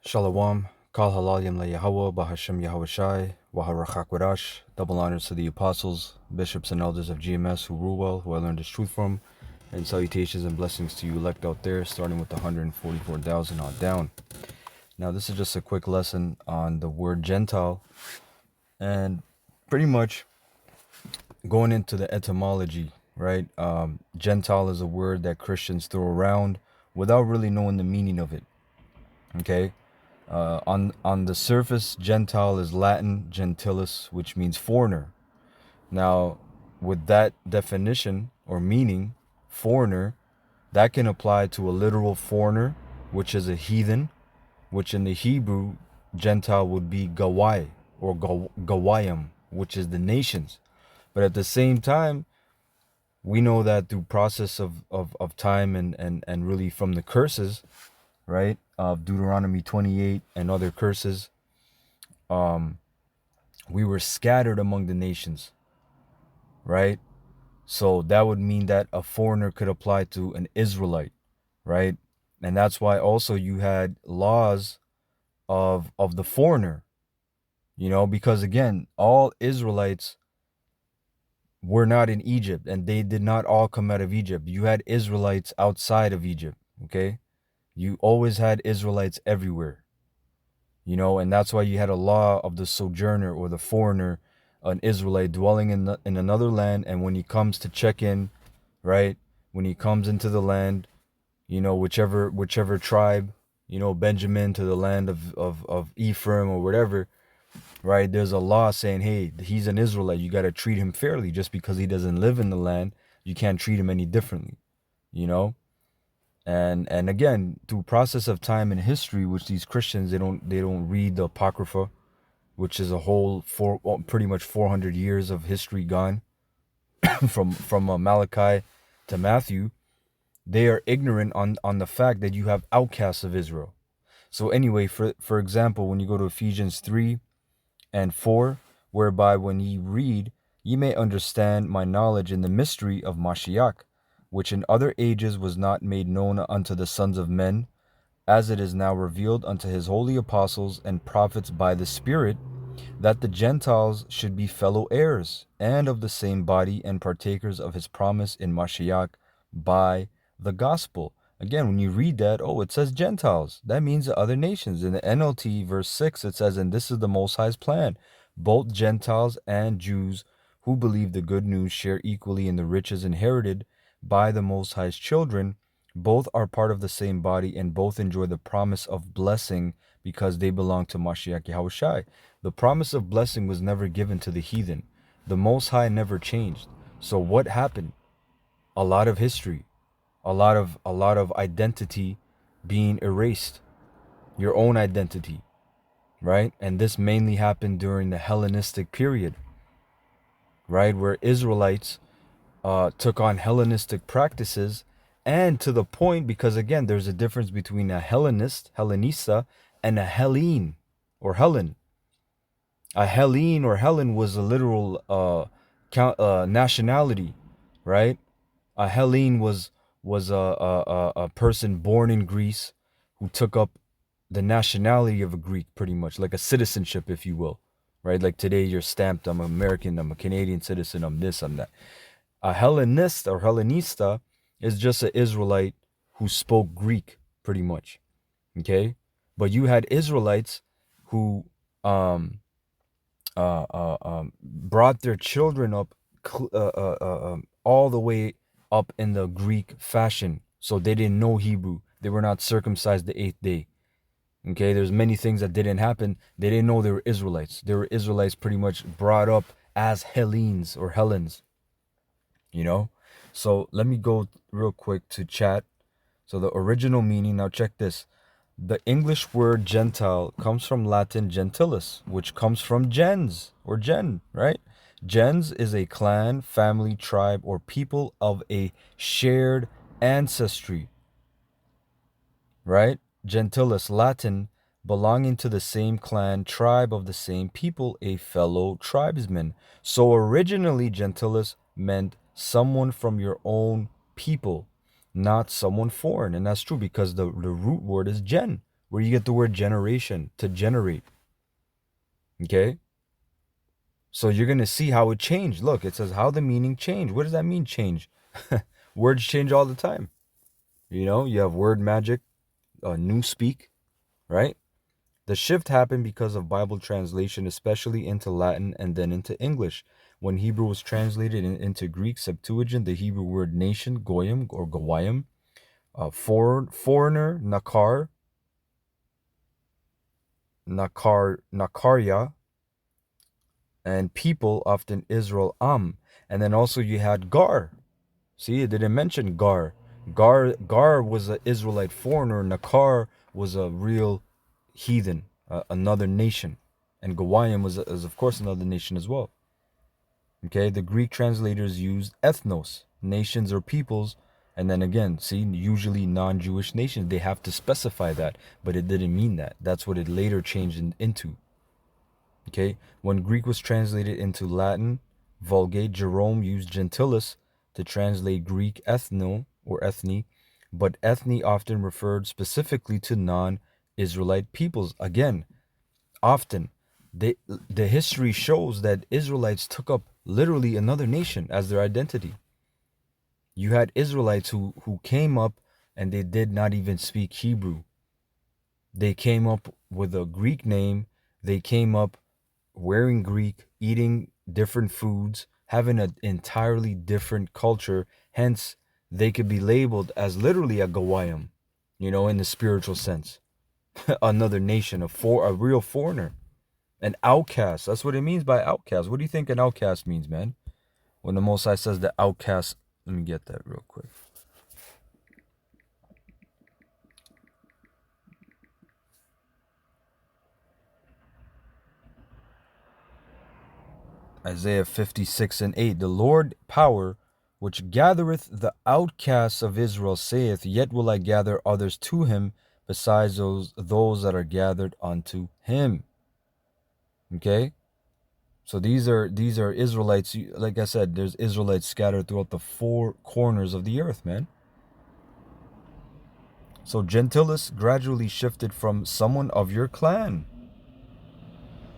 Shalom, Kal Halalim La Yahweh, Bahashem Yahweh Shai, Waharachak Wadash. Double honors to the apostles, bishops, and elders of GMS who rule well, who I learned this truth from, and salutations and blessings to you elect out there, starting with the 144,000 on down. Now, this is just a quick lesson on the word Gentile, and pretty much going into the etymology, right? Gentile is a word that Christians throw around without really knowing the meaning of it, okay? On the surface, Gentile is Latin gentilis, which means foreigner. Now, with that definition or meaning, foreigner, that can apply to a literal foreigner, which is a heathen, which in the Hebrew, Gentile would be Gawai or Gawayim, which is the nations. But at the same time, we know that through process of time and really from the curses, right, of Deuteronomy 28 and other curses, we were scattered among the nations, right? So that would mean that a foreigner could apply to an Israelite, right? And that's why also you had laws of the foreigner, because again, all Israelites were not in Egypt, and they did not all come out of Egypt. You had Israelites outside of Egypt, okay? You always had Israelites everywhere. And that's why you had a law of the sojourner or the foreigner, an Israelite dwelling in another land, and when he comes to check in, right, when he comes into the land, whichever tribe, Benjamin to the land of Ephraim or whatever, right, there's a law saying, hey, he's an Israelite, you got to treat him fairly. Just because he doesn't live in the land, you can't treat him any differently, you know and again, through process of time and history, which these Christians, they don't read the Apocrypha, which is a whole pretty much 400 years of history gone from Malachi to Matthew. They are ignorant on the fact that you have outcasts of Israel. So anyway, for example, when you go to Ephesians 3 and 4, whereby when ye read, ye may understand my knowledge in the mystery of Mashiach, which in other ages was not made known unto the sons of men, as it is now revealed unto his holy apostles and prophets by the Spirit, that the Gentiles should be fellow heirs, and of the same body, and partakers of his promise in Mashiach by the gospel. Again, when you read that, it says Gentiles. That means the other nations. In the NLT, verse 6, it says, and this is the Most High's plan. Both Gentiles and Jews who believe the good news share equally in the riches inherited by the Most High's children. Both are part of the same body, and both enjoy the promise of blessing because they belong to Mashiach Yahushai. The promise of blessing was never given to the heathen. The Most High never changed. So what happened? A lot of history, a lot of identity being erased, your own identity, right? And this mainly happened during the Hellenistic period, right, where Israelites took on Hellenistic practices, and to the point, because again, there's a difference between a Hellenista, and a Hellene or Helen. A Hellene or Helen was a literal nationality, right? A Hellene was a person born in Greece who took up the nationality of a Greek, pretty much like a citizenship, if you will, right? Like today, you're stamped, I'm American, I'm a Canadian citizen, I'm this, I'm that. A Hellenist or Hellenista is just an Israelite who spoke Greek, pretty much, okay? But you had Israelites who brought their children up all the way up in the Greek fashion. So they didn't know Hebrew. They were not circumcised the 8th day. Okay, there's many things that didn't happen. They didn't know they were Israelites. They were Israelites pretty much brought up as Hellenes or Helens. So let me go real quick to chat. So the original meaning, now check this. The English word Gentile comes from Latin gentilis, which comes from gens or gen, right? Gens is a clan, family, tribe, or people of a shared ancestry, right? Gentilis, Latin, belonging to the same clan, tribe of the same people, a fellow tribesman. So originally, gentilis meant someone from your own people, not someone foreign. And that's true because the root word is gen, where you get the word generation, to generate. Okay? So you're going to see how it changed. Look, it says how the meaning changed. What does that mean, change? Words change all the time. You know, you have word magic, new speak, right? The shift happened because of Bible translation, especially into Latin and then into English. When Hebrew was translated into Greek Septuagint, the Hebrew word nation, goyim or goyim, foreigner, nakarya, and people, often Israel, and then also you had gar. See, it didn't mention gar. Gar was an Israelite foreigner. Nakar was a real heathen, another nation, and Gawayim is of course another nation as well. Okay, the Greek translators used ethnos, nations or peoples, and then again, see, usually non-Jewish nations. They have to specify that, but it didn't mean that. That's what it later changed into. Okay, when Greek was translated into Latin, Vulgate, Jerome used gentilis to translate Greek ethno or ethni, but ethni often referred specifically to non-Israelite peoples. Again, often, the history shows that Israelites took up literally another nation as their identity. You had Israelites who came up and they did not even speak Hebrew. They came up with a Greek name. They came up wearing Greek, eating different foods, having an entirely different culture. Hence, they could be labeled as literally a Gawayim, you know, in the spiritual sense. Another nation, a real foreigner, an outcast. That's what it means by outcast. What do you think an outcast means, man? When the Most High says the outcast, let me get that real quick. Isaiah 56:8. The Lord power, which gathereth the outcasts of Israel, saith, Yet will I gather others to him, besides those that are gathered unto him. Okay? So these are Israelites. Like I said, there's Israelites scattered throughout the four corners of the earth, man. So gentilis gradually shifted from someone of your clan,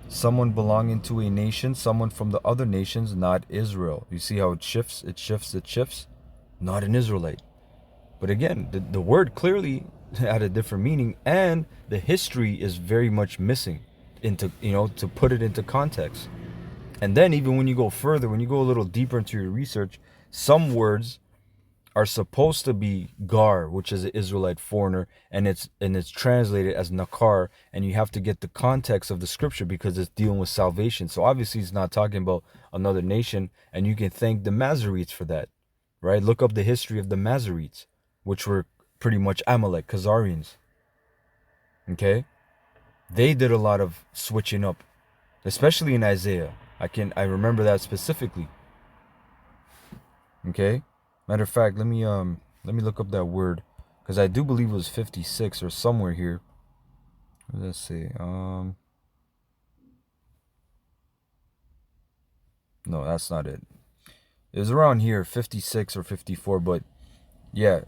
someone belonging to a nation, someone from the other nations, not Israel. You see how it shifts, it shifts, it shifts? Not an Israelite. But again, the word clearly had a different meaning, and the history is very much missing into, you know, to put it into context. And then even when you go further, when you go a little deeper into your research, some words are supposed to be gar, which is an Israelite foreigner, and it's translated as nakar, and you have to get the context of the scripture because it's dealing with salvation. So obviously it's not talking about another nation, and you can thank the Masoretes for that, right? Look up the history of the Masoretes, which were pretty much Amalek, Khazarians. Okay? They did a lot of switching up, especially in Isaiah. I remember that specifically. Okay? Matter of fact, let me look up that word, because I do believe it was 56 or somewhere here. Let's see. No, that's not it. It was around here, 56 or 54. But yeah,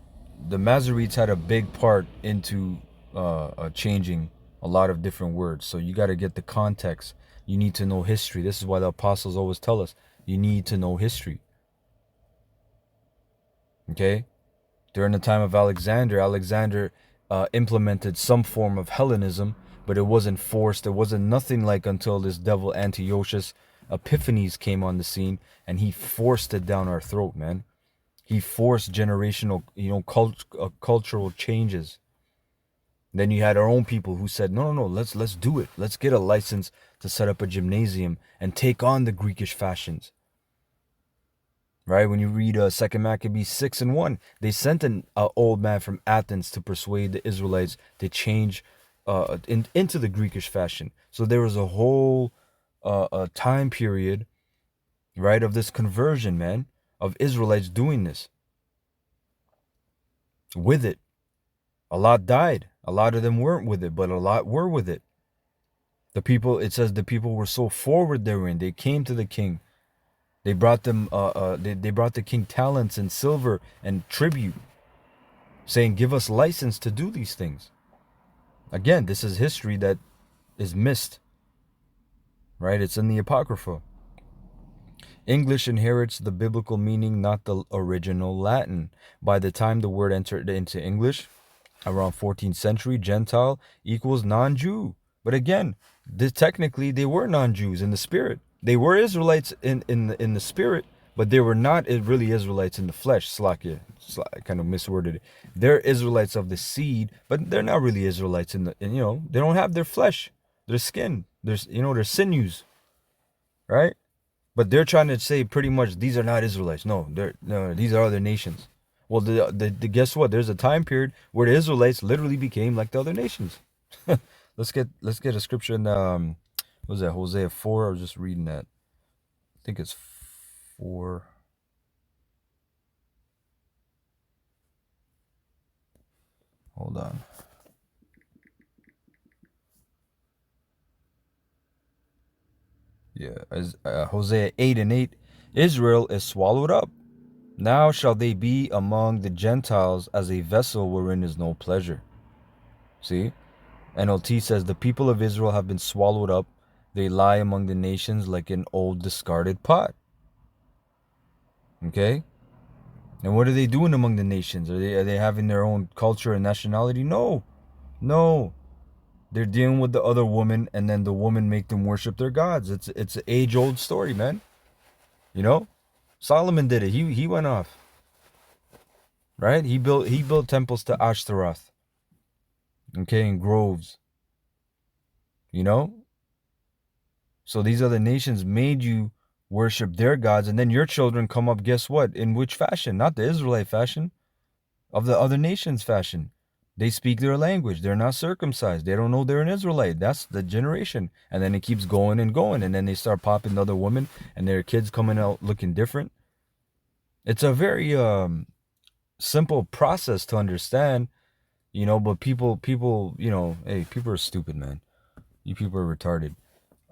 the Masoretes had a big part into changing a lot of different words. So you got to get the context. You need to know history. This is why the apostles always tell us you need to know history. Okay? During the time of Alexander implemented some form of Hellenism, but it wasn't forced. It wasn't nothing like until this devil Antiochus Epiphanes came on the scene, and he forced it down our throat, man. He forced generational, cultural changes. Then you had our own people who said, no, let's do it. Let's get a license to set up a gymnasium and take on the Greekish fashions. Right? When you read 2 Maccabees 6:1, they sent an old man from Athens to persuade the Israelites to change into the Greekish fashion. So there was a whole time period, right, of this conversion, man, of Israelites doing this. With it. A lot died. A lot of them weren't with it, but a lot were with it. It says the people were so forward therein. They came to the king. They brought them. They brought the king talents and silver and tribute, saying, "Give us license to do these things." Again, this is history that is missed, right? It's in the Apocrypha. English inherits the biblical meaning, not the original Latin. By the time the word entered into English, around 14th century, Gentile equals non-Jew. But again, technically they were non-Jews in the spirit. They were Israelites in the spirit, but they were not really Israelites in the flesh. Slakia, I kind of misworded it. They're Israelites of the seed, but they're not really Israelites they don't have their flesh, their skin, their sinews, right? But they're trying to say pretty much these are not Israelites. No, these are other nations. Well, guess what? There's a time period where the Israelites literally became like the other nations. let's get a scripture in what was that, Hosea 4? I was just reading that. I think it's 4. Hold on. Yeah, as Hosea 8:8. Israel is swallowed up. Now shall they be among the Gentiles as a vessel wherein is no pleasure. See? NLT says the people of Israel have been swallowed up. They lie among the nations like an old discarded pot. Okay? And what are they doing among the nations? Are they having their own culture and nationality? No. No. They're dealing with the other woman, and then the woman make them worship their gods. It's an age-old story, man. You know? Solomon did it. He went off. Right? He built temples to Ashtaroth. Okay, and groves. You know? So these other nations made you worship their gods, and then your children come up, guess what? In which fashion? Not the Israelite fashion, of the other nations' fashion. They speak their language. They're not circumcised. They don't know they're an Israelite. That's the generation. And then it keeps going and going. And then they start popping other women, and their kids coming out looking different. It's a very simple process to understand, but people, hey, people are stupid, man. You people are retarded.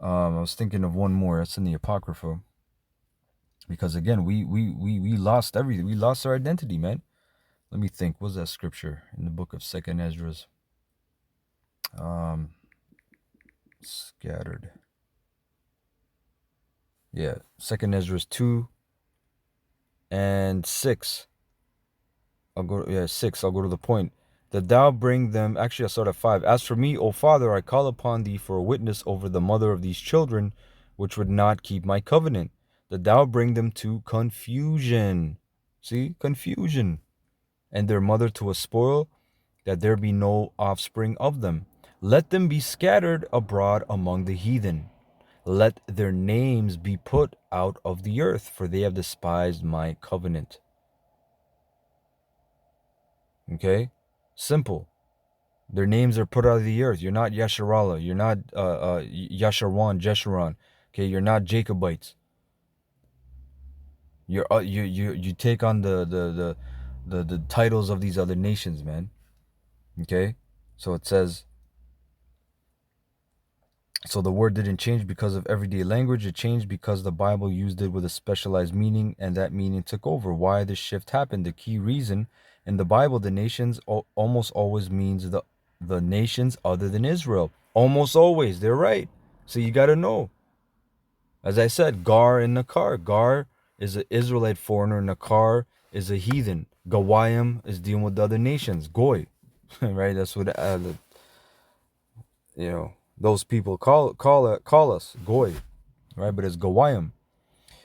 I was thinking of one more. That's in the Apocrypha. Because again, we lost everything. We lost our identity, man. Let me think. What's that scripture in the book of Second Ezra's? Scattered. Yeah, Second Ezra's 2 and 6. Yeah, 6. I'll go to the point. That thou bring them. Actually, I start at 5. As for me, O Father, I call upon thee for a witness over the mother of these children, which would not keep my covenant. That thou bring them to confusion. See, confusion. And their mother to a spoil, that there be no offspring of them. Let them be scattered abroad among the heathen. Let their names be put out of the earth, for they have despised my covenant. Okay? Simple. Their names are put out of the earth. You're not Yasharallah. You're not Yasharwan, Jeshurun. Okay? You're not Jacobites. You take on the titles of these other nations, man. Okay? So it says, so the word didn't change because of everyday language. It changed because the Bible used it with a specialized meaning, and that meaning took over. Why this shift happened? The key reason in the Bible, the nations almost always means the nations other than Israel. Almost always. They're right. So you got to know. As I said, Gar in Nakar. Gar is an Israelite foreigner. Nakar is a heathen. Gawayim is dealing with the other nations. Goy. Right? That's what those people call us goy, right? But it's gawayim.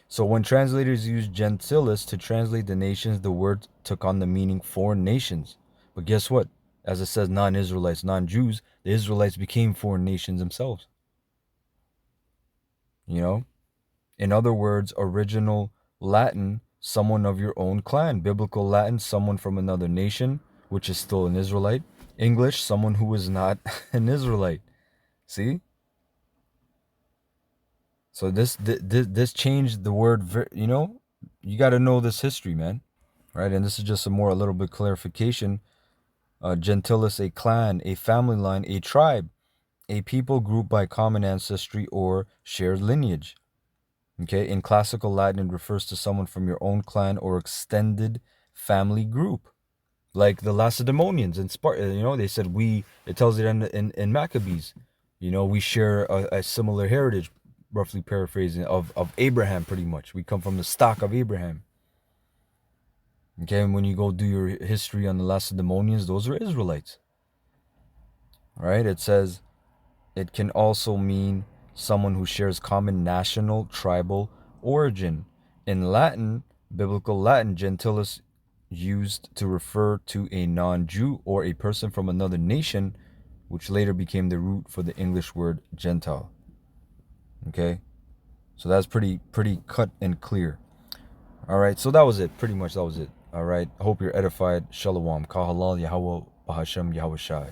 So when translators use gentilis to translate the nations, the word took on the meaning foreign nations. But guess what? As it says, non-Israelites, non-Jews, the Israelites became foreign nations themselves. In other words, original Latin, someone of your own clan. Biblical Latin, someone from another nation, which is still an Israelite. English, someone who is not an Israelite. See? So this changed the word. You got to know this history, man, right? And this is just a little bit clarification. Gentilis, a clan, a family line, a tribe, a people group by common ancestry or shared lineage. Okay, in classical Latin, it refers to someone from your own clan or extended family group. Like the Lacedaemonians in Sparta, they said it tells it in Maccabees, we share a similar heritage, roughly paraphrasing, of Abraham, pretty much. We come from the stock of Abraham. Okay, and when you go do your history on the Lacedaemonians, those are Israelites. Right? It says it can also mean someone who shares common national, tribal origin. In Latin, biblical Latin, gentilis used to refer to a non-Jew or a person from another nation, which later became the root for the English word Gentile. Okay? So that's pretty cut and clear. All right, so that was it. Pretty much that was it. All right. I hope you're edified. Shalom. Kahalal Yahweh Bahashem Yahweh Shai.